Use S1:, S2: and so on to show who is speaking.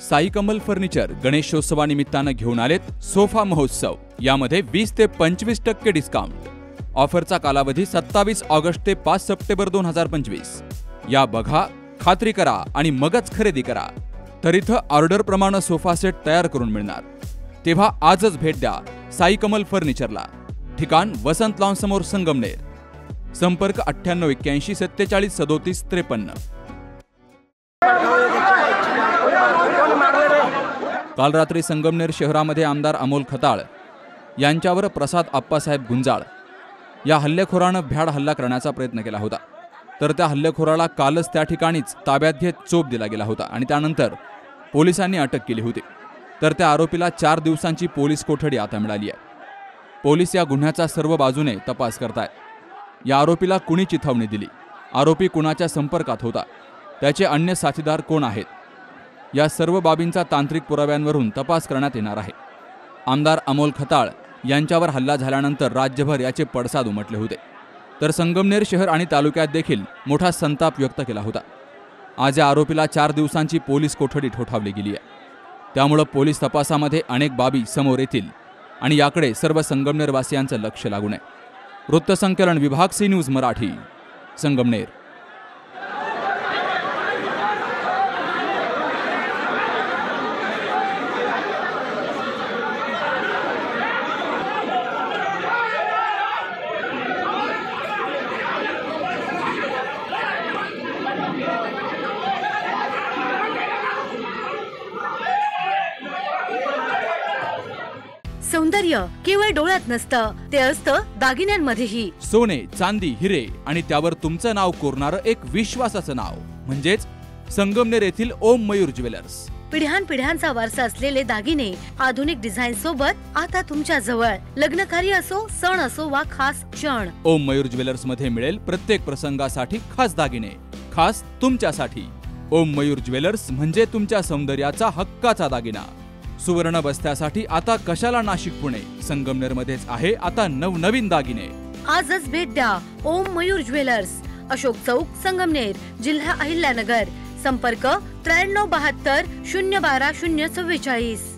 S1: Sai Kamal furniture गणेशोत्सवानिमित्तानं घेऊन आलेत sofa महोत्सव। यामध्ये 20 ते 25% डिस्काउंट। ऑफरचा कालावधी 27 ऑगस्ट ते 5 सप्टेंबर 2025। या बघा, खात्री करा आणि मगच खरेदी करा। तर इथं ऑर्डर प्रमाणे सोफा सेट तयार करून मिळणार। तेव्हा आजच भेट द्या साई कमल फर्निचरला। ठिकाण वसंत लॉन समोर संगमनेर। संपर्क 9881 47 37 53। काल रात्री संगमनेर शहरामध्ये आमदार अमोल खताळ यांच्यावर प्रसाद आप्पासाहेब गुंजाळ या हल्लेखोरानं भ्याड हल्ला करण्याचा प्रयत्न केला होता। तर त्या हल्लेखोराला कालच त्या ठिकाणीच ताब्यात घेत चोप दिला गेला होता आणि त्यानंतर पोलिसांनी अटक केली होती। तर त्या आरोपीला 4 दिवसांची पोलीस कोठडी आता मिळाली आहे। पोलीस या गुन्ह्याचा सर्व बाजूने तपास करतायत। या आरोपीला कुणी चिथावणी दिली, आरोपी कुणाच्या संपर्कात होता, त्याचे अन्य साथीदार कोण आहेत, या सर्व बाबींचा तांत्रिक पुराव्यांवरून तपास करण्यात येणार आहे। आमदार अमोल खताळ यांच्यावर हल्ला झाल्यानंतर राज्यभर याचे पडसाद उमटले होते। तर संगमनेर शहर आणि तालुक्यात देखील मोठा संताप व्यक्त केला होता। आज या आरोपीला 4 दिवसांची पोलीस कोठडी ठोठावली गेली आहे। त्यामुळे पोलीस तपासामध्ये अनेक बाबी समोर येतील आणि याकडे सर्व संगमनेरवासियांचं लक्ष लागून आहे। वृत्तसंकलन विभाग सी न्यूज मराठी, संगमनेर।
S2: सौंदर्य केवळ डोळ्यात नसतं, ते असतं दागिन्यांमध्येही।
S1: सोने, चांदी, हिरे आणि त्यावर तुमचं नाव कोरणारं एक विश्वासाचं नाव म्हणजेच संगमनेर येथील ओम मयूर ज्वेलर्स।
S2: पिढ्यानपिढ्यांचा वारसा असलेले दागिने आधुनिक डिझाईन सोबत आता तुमच्या जवळ। लग्नकार्य असो, सण असो वा खास क्षण,
S1: ओम मयूर ज्वेलर्स मध्ये मिळेल प्रत्येक प्रसंगासाठी खास दागिने, खास तुमच्यासाठी। ओम मयूर ज्वेलर्स म्हणजे तुमच्या सौंदर्याचा हक्काचा दागिना। सुवर्ण बस्त्यासाठी आता कशाला नाशिक पुणे, संगमनेर मध्येच आहे आता नवनवीन दागिने।
S2: आजच भेट द्या ओम मयूर ज्वेलर्स, अशोक चौक, संगमनेर, जिल्हा अहिल्यानगर। संपर्क 93 72 012 044।